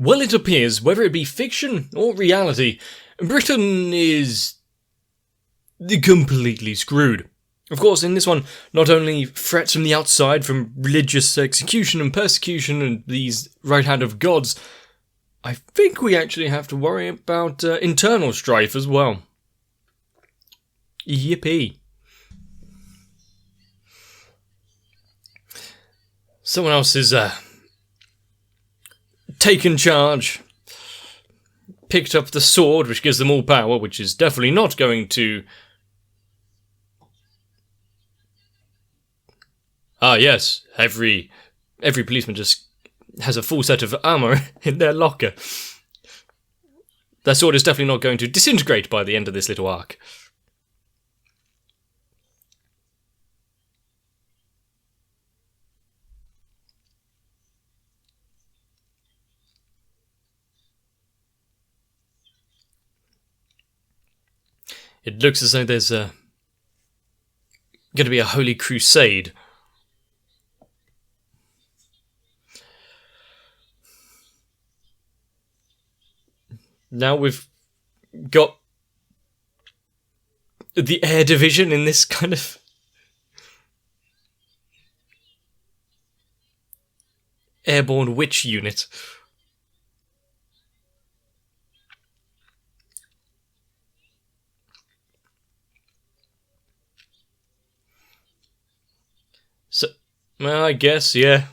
Well, it appears, whether it be fiction or reality, Britain is completely screwed. Of course, in this one, not only threats from the outside, from religious execution and persecution and these right hand of gods, I think we actually have to worry about internal strife as well. Yippee. Someone else has taken charge, picked up the sword, which gives them all power, which is definitely not going to... Ah, yes, every policeman just has a full set of armour in their locker. Their sword is definitely not going to disintegrate by the end of this little arc. It looks as though there's going to be a holy crusade. Now we've got the air division in this kind of airborne witch unit. So, well, I guess, yeah.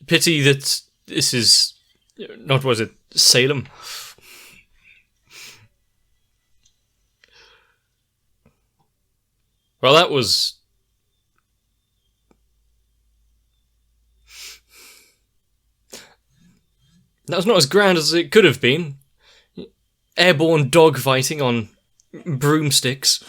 Pity that this is not, was it, Salem? Well, that was... that was not as grand as it could have been. Airborne dogfighting on broomsticks.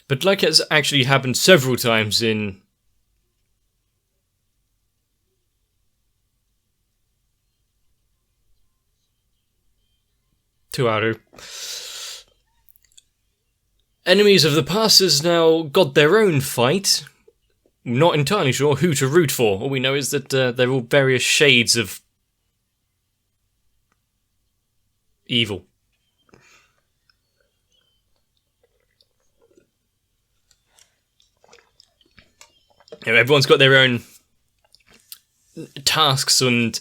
But like it's actually happened several times in... Ⅲ. Enemies of the past has now got their own fight. Not entirely sure who to root for. All we know is that they're all various shades of evil. You know, everyone's got their own tasks and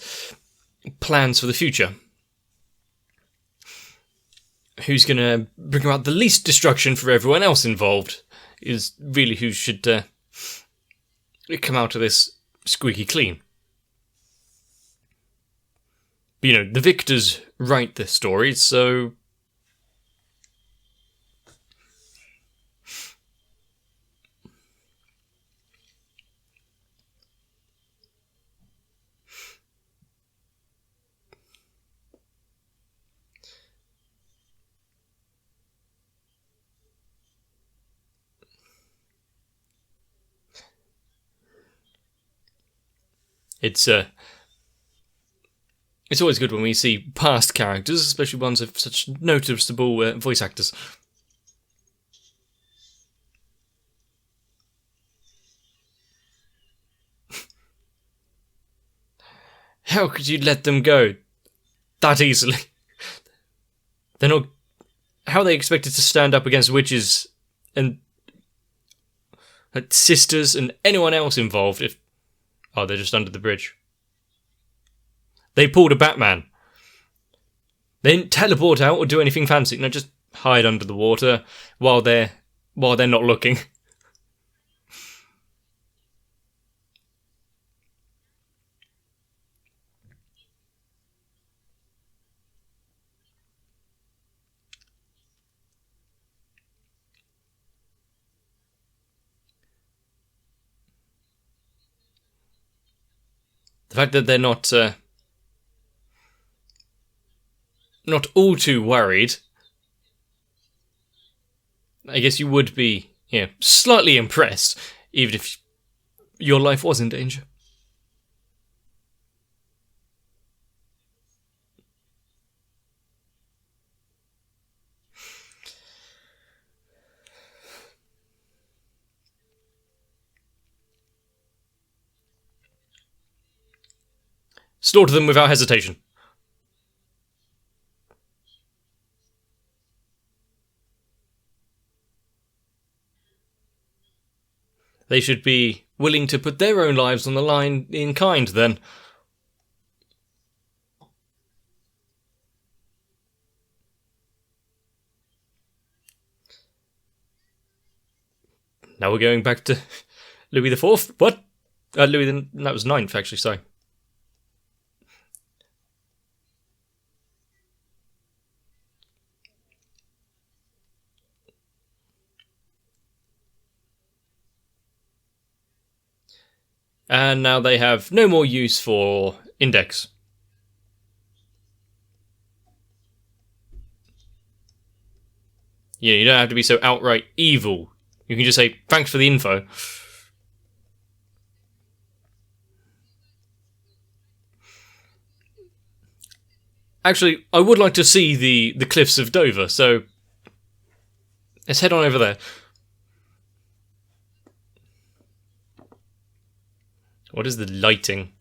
plans for the future. Who's going to bring about the least destruction for everyone else involved is really who should come out of this squeaky clean. But, you know, the victors write the stories, so... It's always good when we see past characters, especially ones of such noticeable voice actors. How could you let them go that easily? They're not... How are they expected to stand up against witches and sisters and anyone else involved if... Oh, they're just under the bridge. They pulled a Batman. They didn't teleport out or do anything fancy. No, just hide under the water while they're not looking. The fact that they're not all too worried, I guess you would be, slightly impressed, even if your life was in danger. Slaughter them without hesitation. They should be willing to put their own lives on the line in kind, then. Now we're going back to Louis IV. What? That was 9th, actually, sorry. And now they have no more use for index. Yeah, you don't have to be so outright evil. You can just say, thanks for the info. Actually, I would like to see the cliffs of Dover, so let's head on over there. What is the lighting?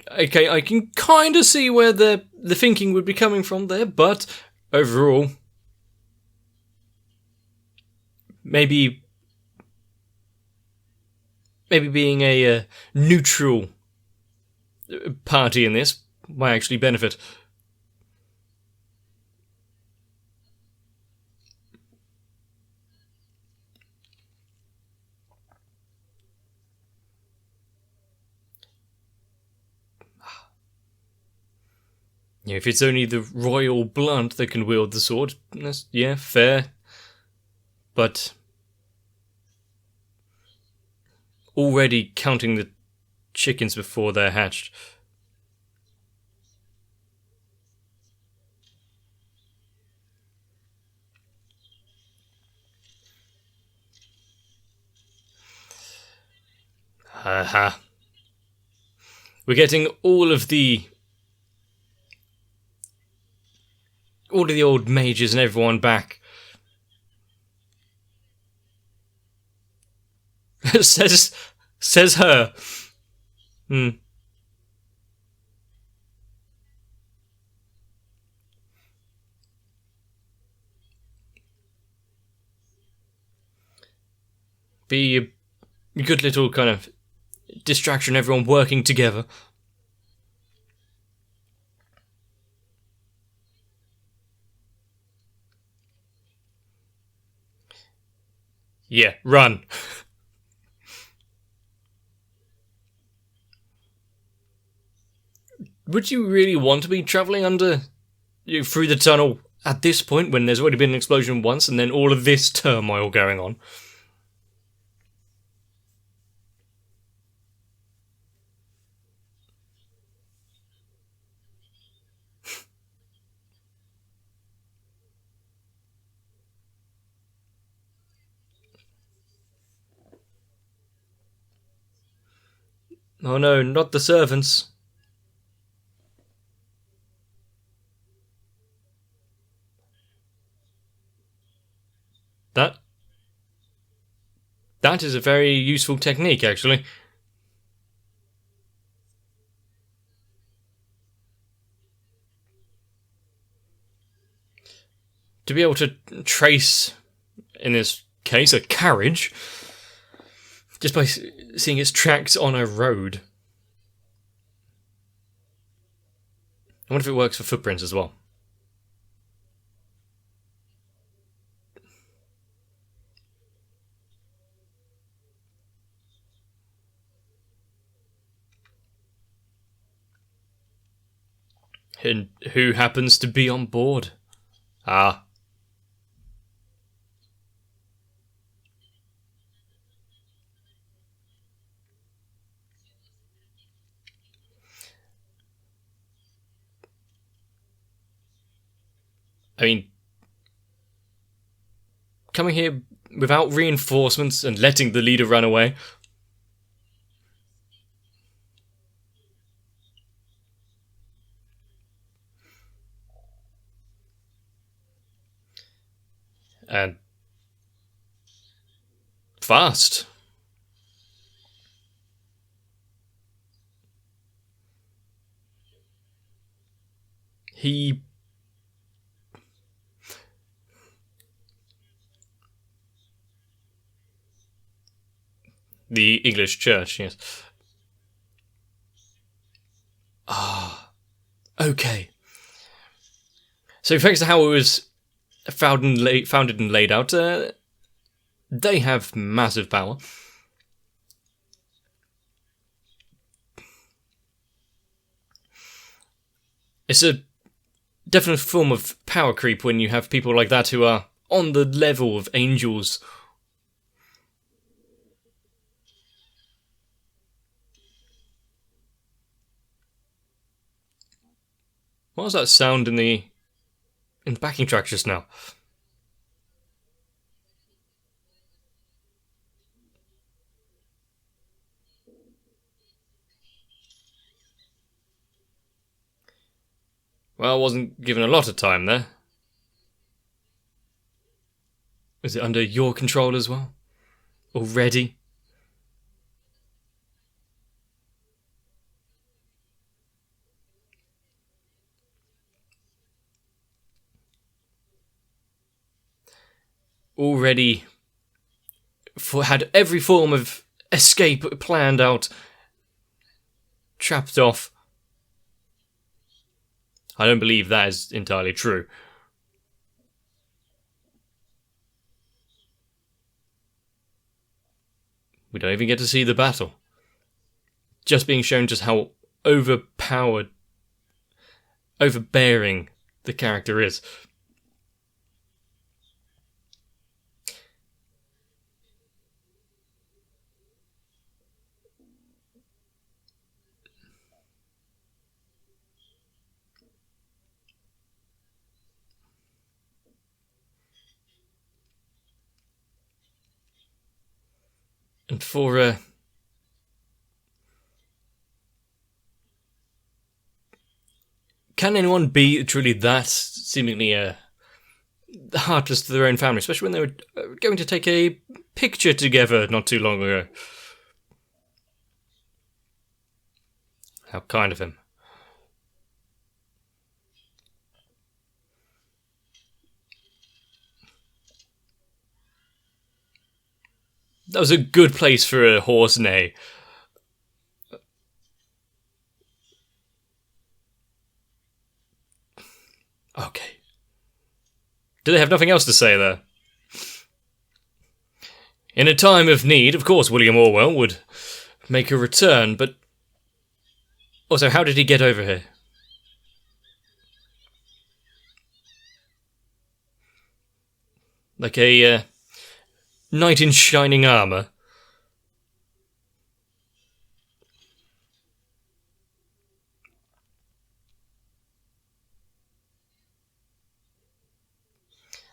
Okay, I can kind of see where the thinking would be coming from there, but overall, maybe being a neutral party in this might actually benefit. Yeah, if it's only the royal blunt that can wield the sword, yeah, fair. But already counting the chickens before they're hatched. Haha. We're getting all of the old mages and everyone back. says her. Be a good little kind of distraction, everyone working together. Yeah, run. Would you really want to be travelling through the tunnel at this point when there's already been an explosion once and then all of this turmoil going on? Oh no, not the servants. That is a very useful technique, actually. To be able to trace, in this case, a carriage, just by seeing its tracks on a road. I wonder if it works for footprints as well. And who happens to be on board? Ah. I mean, coming here without reinforcements and letting the leader run away. And fast. The English church, yes. Ah, okay. So thanks to how it was founded and laid out, they have massive power. It's a definite form of power creep when you have people like that who are on the level of angels. What was that sound in the backing track just now? Well, I wasn't given a lot of time there. Is it under your control as well? Already? Already had every form of escape planned out, trapped off. I don't believe that is entirely true. We don't even get to see the battle. Just being shown just how overbearing the character is. And for can anyone be truly that seemingly heartless to their own family, especially when they were going to take a picture together not too long ago? How kind of him. That was a good place for a horse neigh. Okay. Do they have nothing else to say there? In a time of need, of course William Orwell would make a return, but also, how did he get over here? Like a knight in shining armour.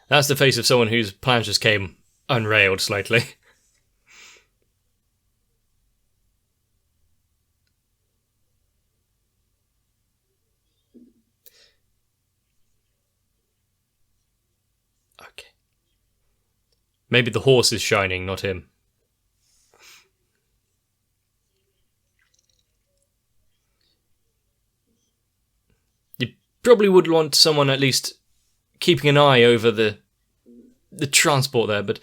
That's the face of someone whose plans just came unrailed slightly. Okay. Maybe the horse is shining, not him. You probably would want someone at least keeping an eye over the transport there, but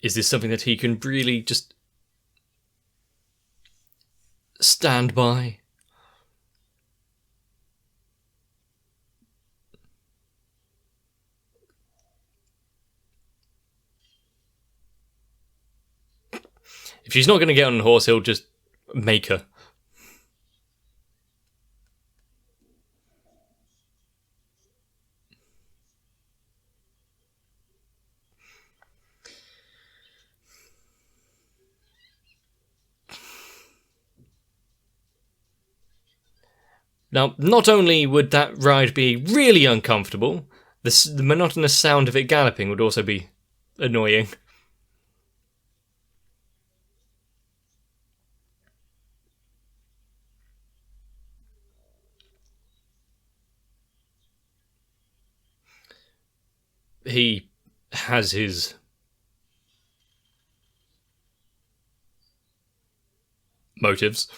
is this something that he can really just stand by? If she's not going to get on a horse, he'll just make her. Now, not only would that ride be really uncomfortable, the monotonous sound of it galloping would also be annoying. he has his motives.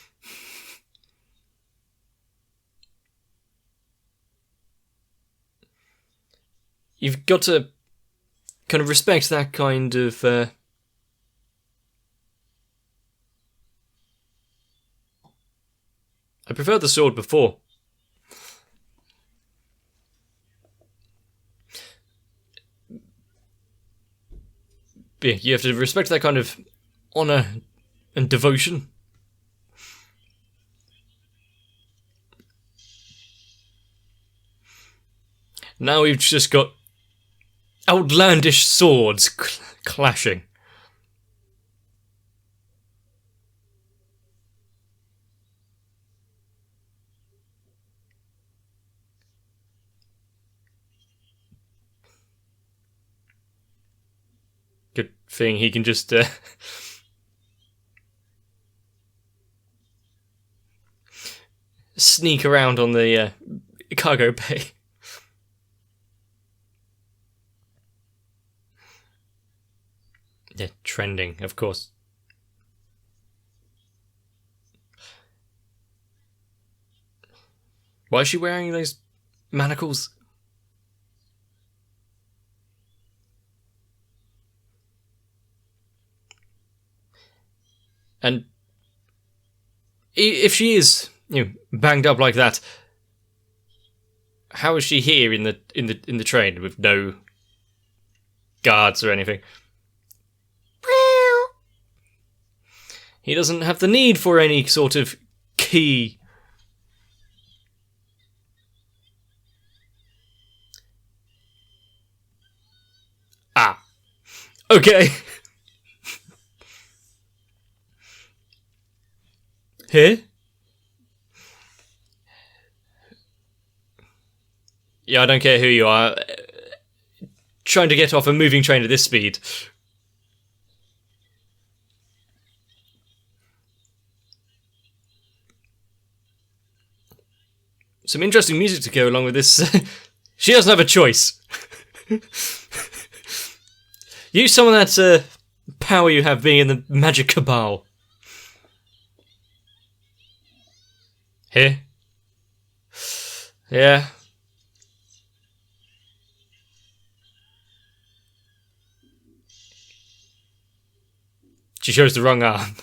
You've got to kind of respect that kind of I preferred the sword before. But yeah, you have to respect that kind of honour and devotion. Now we've just got outlandish swords clashing. Good thing he can just sneak around on the cargo bay. Yeah, trending, of course. Why is she wearing those manacles? And if she is, banged up like that, how is she here in the train with no guards or anything? He doesn't have the need for any sort of key. Ah. Okay. Here? Yeah, I don't care who you are. Trying to get off a moving train at this speed. Some interesting music to go along with this. She doesn't have a choice. Use some of that power you have being in the magic cabal. Here? Yeah. She chose the wrong arm.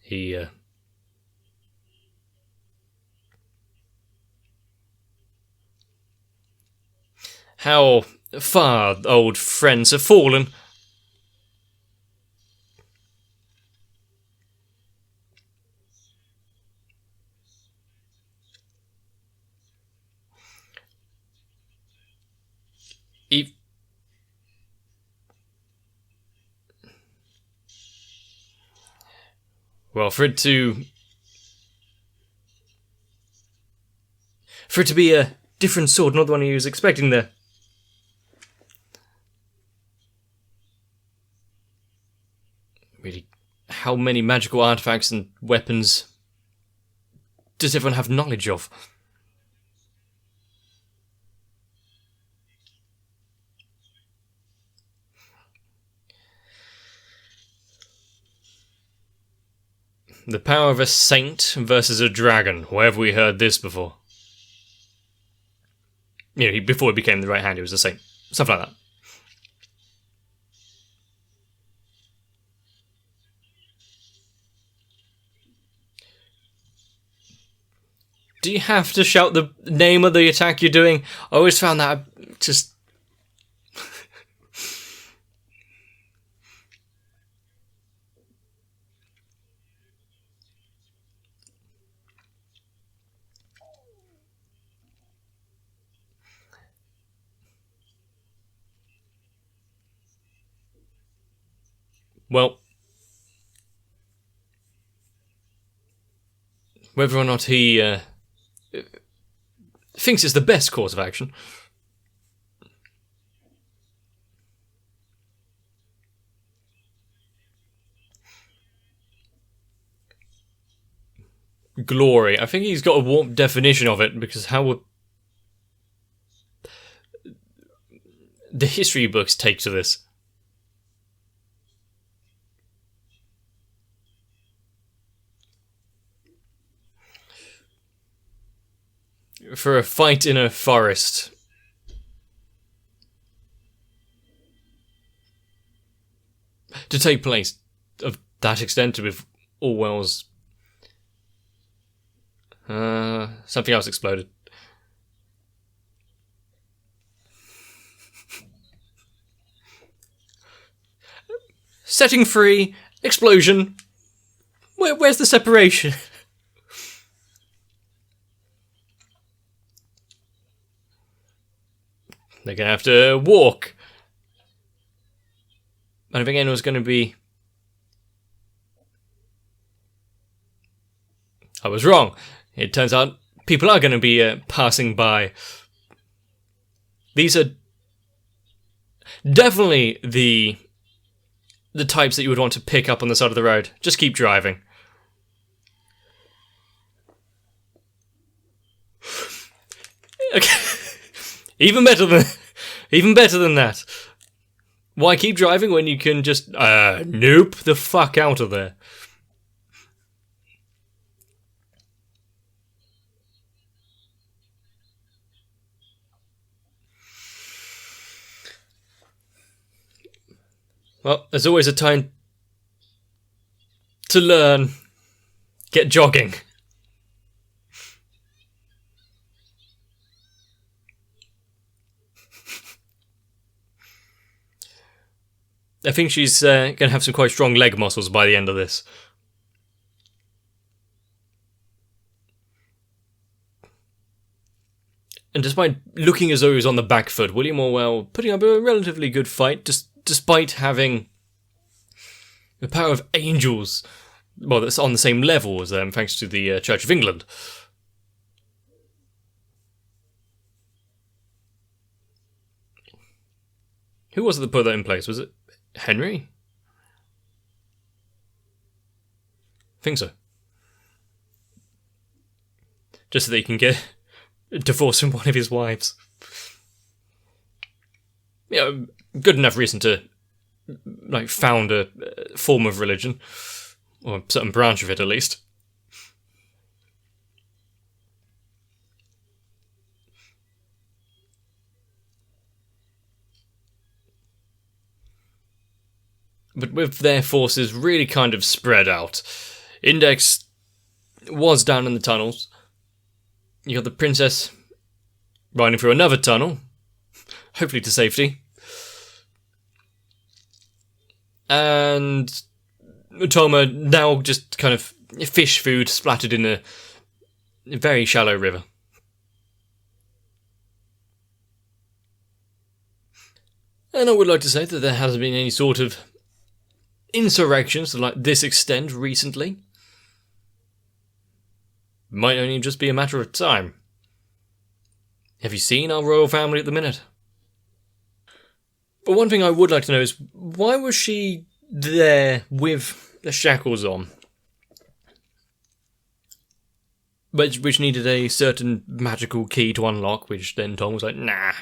He, how far old friends have fallen. Well, for it to be a different sword, not the one he was expecting there. Really, how many magical artifacts and weapons does everyone have knowledge of? The power of a saint versus a dragon. Where have we heard this before? Before he became the right hand, he was a saint. Stuff like that. Do you have to shout the name of the attack you're doing? I always found that just... Well, whether or not he thinks it's the best course of action. glory. I think he's got a warped definition of it, because how would the history books take to this? For a fight in a forest. To take place of that extent with Orwell's... something else exploded. Setting free, explosion. Where's the separation? They're going to have to walk. I don't think anyone's going to be... I was wrong. It turns out people are going to be passing by. These are definitely the types that you would want to pick up on the side of the road. Just keep driving. Okay. Even better than that. Why keep driving when you can just nope the fuck out of there? Well, there's always a time to learn. Get jogging. I think she's going to have some quite strong leg muscles by the end of this. And despite looking as though he was on the back foot, William Orwell putting up a relatively good fight, despite having the power of angels, well, that's on the same level as them, thanks to the Church of England. Who was it that put that in place? Was it Henry? I think so. Just so that he can get divorced from one of his wives. Yeah, good enough reason to found a form of religion, or a certain branch of it at least. But with their forces really kind of spread out, Index was down in the tunnels. You got the princess riding through another tunnel, hopefully to safety. And Toma now just kind of fish food splattered in a very shallow river. And I would like to say that there hasn't been any sort of insurrections to this extent recently. Might only just be a matter of time. Have you seen our royal family at the minute? But one thing I would like to know is, why was she there with the shackles on? Which needed a certain magical key to unlock, which then Tom was like, nah.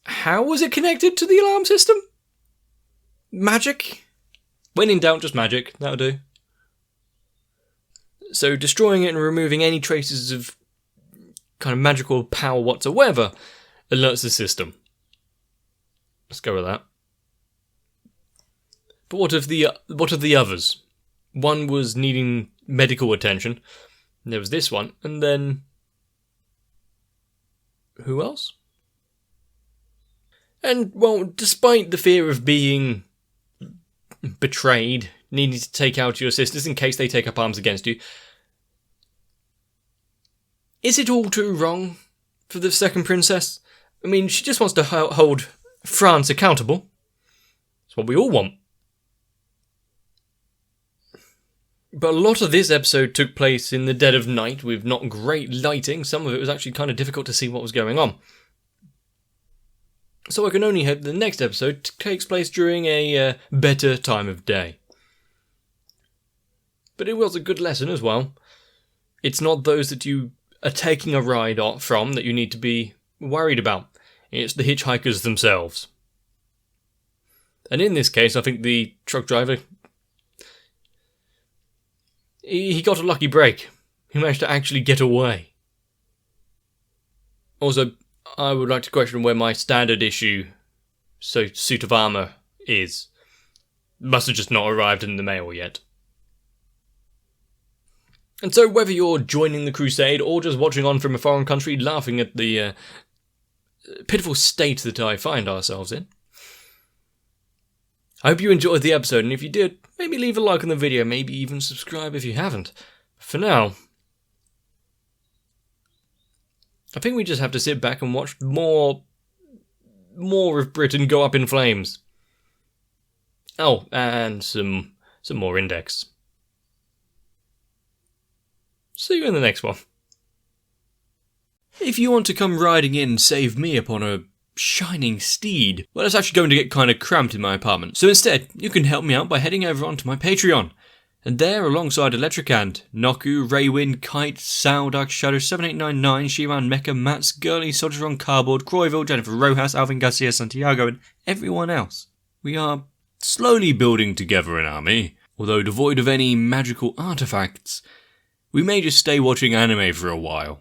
How was it connected to the alarm system? Magic? When in doubt, just magic. That'll do. So destroying it and removing any traces of kind of magical power whatsoever alerts the system. Let's go with that. But what of the others? One was needing medical attention. There was this one, and then who else? And, well, despite the fear of being betrayed, needing to take out your sisters in case they take up arms against you, is it all too wrong for the second princess? I mean, she just wants to hold France accountable. That's what we all want. But a lot of this episode took place in the dead of night with not great lighting. Some of it was actually kind of difficult to see what was going on. So I can only hope the next episode takes place during a better time of day. But it was a good lesson as well. It's not those that you are taking a ride from that you need to be worried about. It's the hitchhikers themselves. And in this case, I think the truck driver, he got a lucky break. He managed to actually get away. Also, I would like to question where my standard issue suit of armour is. Must have just not arrived in the mail yet. And so whether you're joining the crusade or just watching on from a foreign country laughing at the pitiful state that I find ourselves in, I hope you enjoyed the episode, and if you did, maybe leave a like on the video, maybe even subscribe if you haven't. For now, I think we just have to sit back and watch more of Britain go up in flames. Oh, and some more Index. See you in the next one. If you want to come riding in and save me upon a shining steed, well, it's actually going to get kind of cramped in my apartment. So instead, you can help me out by heading over onto my Patreon. And there, alongside Electricant, Noku, Raywin, Kite, Sal, Dark Shadow, 7899, Shiran, Mecha, Mats, Gurley, Soldier on Cardboard, Croyville, Jennifer Rojas, Alvin Garcia, Santiago, and everyone else, we are slowly building together an army. Although devoid of any magical artifacts, we may just stay watching anime for a while.